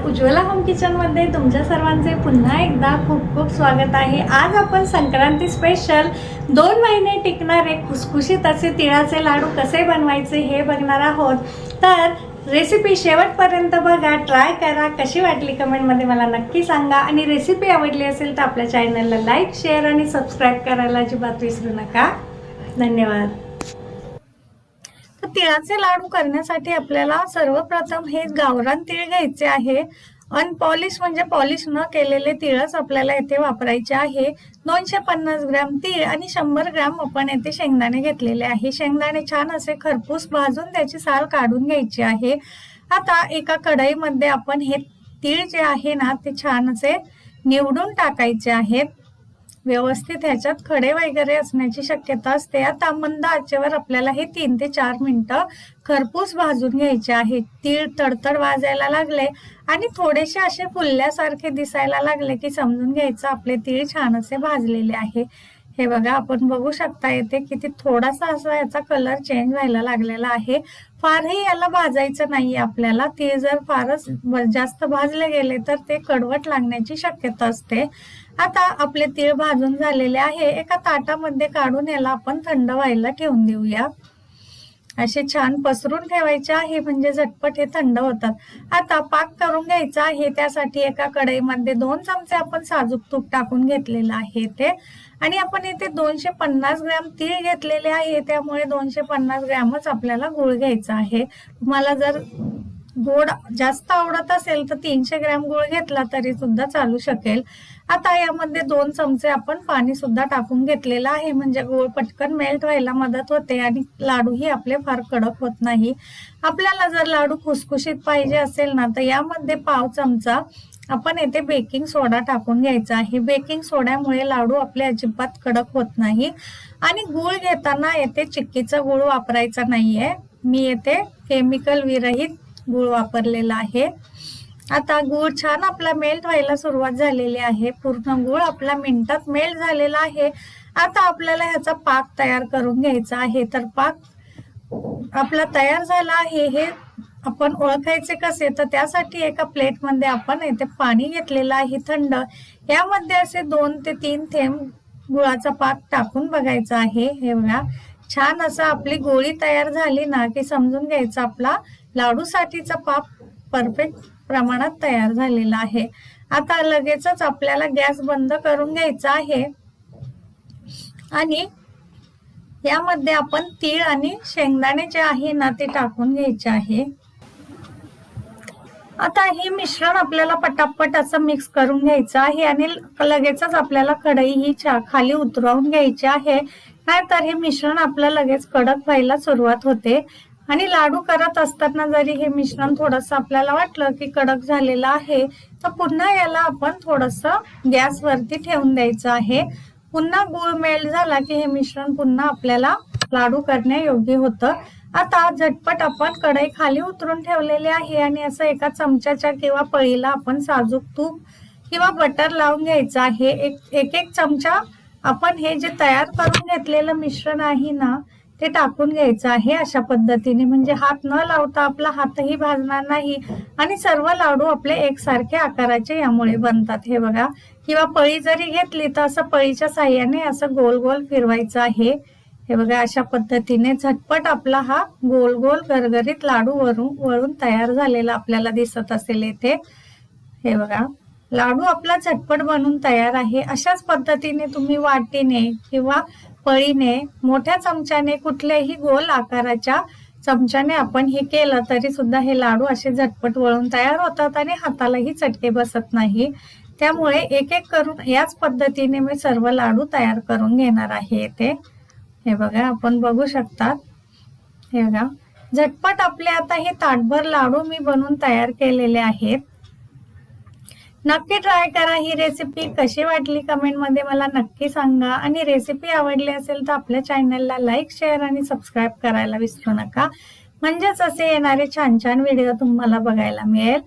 नमस्कार, Ujjwala home kitchen मध्ये तुमच्या सर्वांचे पुन्हा एकदा खूप खूप स्वागत आहे। आज आपण संक्रांती स्पेशल 2 महिने टिकणारे खुसखुशीत असे तिळाचे लाडू कसे बनवायचे हे बघणार आहोत। तर रेसिपी शेवटपर्यंत बघा, ट्राय करा, कशी वाटली कमेंट मध्ये मला नक्की सांगा आणि रेसिपी आवडली असेल तर आपल्या चॅनलला लाईक, शेअर आणि सबस्क्राइब करायला अजिबात विसरू नका। धन्यवाद। तिळाचे लाडू करण्यासाठी आपल्याला सर्वप्रथम हे गावरान तीळ घ्यायचे आहे। अनपॉलिश म्हणजे पॉलिश न केलेले तीळच आपल्याला येथे वापरायचे आहे। 250 ग्रॅम तीळ आणि 100 ग्रॅम आपण येथे शेंगदाणे घेतलेले आहे। शेंगदाणे छान असे खरपूस भाजून त्याची साल काढून घ्यायची आहे। आता एका कढईमध्ये आपण हे तीळ जे आहे ना ते छान असे निवडून टाकायचे आहेत। व्यवस्थित ह्याच्यात खडे वगैरे असण्याची शक्यता असते। आता मंद आचेवर आपल्याला हे 3 ते 4 मिनिटं खरपूस भाजून घ्यायचे आहे। तीळ तडतड वाजायला लागले आणि थोडेसे असे फुलल्यासारखे दिसायला लागले की समजून घ्यायचं आपले तीळ छान असे भाजलेले आहे। हे बघा, आपण बघू शकता येते किती थोडासा असा याचा कलर चेंज व्हायला लागलेला आहे। फारही याला भाजायचं नाहीये आपल्याला। तीळ जर फारच जास्त भाजले गेले तर ते कडवट लागण्याची शक्यता असते। आता आपले तीळ भाजून झालेले आहे। एका ताटामध्ये काढून याला आपण थंड व्हायला ठेवून देऊया। असे छान पसरून ठेवायचे आहे म्हणजे झटपट हे थंड होतात। आता पाक करून घ्यायचा आहे। त्यासाठी एका कढईमध्ये 2 चमचे आपण साजूक तूप टाकून घेतलेलं आहे ते, आणि आपण इथे 250 ग्रॅम तीळ घेतलेले आहे, त्यामुळे 250 ग्रॅमच आपल्याला गूळ घ्यायचा आहे। तुम्हाला जर गोड जास्त आवडत असेल तर 300 ग्रॅम गूळ घेतला तरी सुद्धा चालू शकेल। आता यामध्ये 2 चमचे आपण पाणी सुद्धा टाकून घेतलेलं आहे, म्हणजे गूळ पटकन मेल्ट व्हायला मदत होते आणि लाडूही आपले फार कडक होत नाही। आपल्याला जर लाडू खुसखुशीत पाहिजे असेल ना तर यामध्ये पाव चमचा आपण येथे बेकिंग सोडा टाकून घ्यायचा आहे। बेकिंग सोड्यामुळे लाडू आपले अजिबात कडक होत नाही। आणि गूळ घेताना येथे चिक्कीचा गूळ वापरायचा नाहीये, मी येथे केमिकल विरहित गूळ वापरलेला आहे। आता गूळ छान आपला मेल्ट व्हायला सुरुवात झालेली आहे। पूर्ण गूळ आपला मिनिटात मेल्ट झालेला आहे। आता आपल्याला ह्याचा पाक तयार करून घ्यायचा आहे। तर पाक आपला तयार झाला आहे। हे आपण ओळखायचे कसे, तर त्यासाठी एका प्लेटमध्ये आपण इथे पाणी घेतलेलं आहे थंड, यामध्ये असे 2 ते 3 थेंब गुळाचा पाक टाकून बघायचा आहे। हे बघा, छान असं आपली गोळी तयार झाली ना की समजून घ्यायचं आपला लाडूसाठीचा पाक परफेक्ट प्रमाणात तयार झालेला आहे। आता लगेचच आपल्याला गॅस बंद करून घ्यायचा आहे आणि यामध्ये आपण तीळ आणि शेंगदाणे जे आहे ना ते टाकून घ्यायचे आहे। आता हे मिश्रण आपल्याला पटापट असं मिक्स करून घ्यायचं आहे आणि लगेचच आपल्याला कढई ही खाली उतरवून घ्यायची आहे, नाहीतर हे मिश्रण आपलं लगेच कडक व्हायला सुरुवात होते। आणि लाडू करत असताना जरी हे मिश्रण थोडंसं आपल्याला वाटलं की कडक झालेलं आहे तर पुन्हा याला आपण थोडंसं गॅसवरती ठेवून द्यायचं आहे। पुन्हा गूळ मेल्ट झाला की हे मिश्रण पुन्हा आपल्याला लाडू करण्यायोग्य होतं। आता झटपट आपण कढई खाली उतरून ठेवलेली आहे आणि असं एका चमच्याच्या किंवा पळीला आपण साजूक तूप किंवा बटर लावून घ्यायचं आहे। एक चमचा आपण हे जे तयार करून घेतलेलं मिश्रण आहे ना ते टाकून घ्यायचं आहे अशा पद्धतीने, म्हणजे हात न लावता आपला हातही भाजणार नाही आणि सर्व लाडू आपले एकसारखे आकाराचे यामुळे बनतात। हे बघा, किंवा पळी जरी घेतली तर असं पळीच्या साह्याने असं गोल गोल फिरवायचं आहे। हे बघा, अशा पद्धतीने झटपट आपला हा गोल गोल गरगरीत लाडू वळून तयार झालेला आपल्याला दिसत असेल येथे। हे बघा, लाडू आपला झटपट बनून तयार आहे। अशाच पद्धतीने तुम्ही वाटीने किंवा पळीने, मोठ्या चमच्याने, कुठल्याही गोल आकाराच्या चमच्याने आपण हे केलं तरी सुद्धा हे लाडू असे झटपट वळून तयार होतात आणि हातालाही चटके बसत नाही। त्यामुळे एक एक करून याच पद्धतीने मी सर्व लाडू तयार करून घेणार आहे इथे। हे बघा, आपण बघू शकतात। हे बघा, झटपट आपले आता हे ताटभर लाडू मी बनवून तयार केलेले आहेत। नक्की ट्राय करा। ही रेसिपी कशी वाटली कमेंट मध्ये मला नक्की सांगा आणि रेसिपी आवडली असेल तर आपल्या चॅनलला लाईक, शेअर आणि सबस्क्राइब करायला विसरू नका, म्हणजेच असे येणारे छान छान व्हिडिओ तुम्हाला बघायला मिळेल।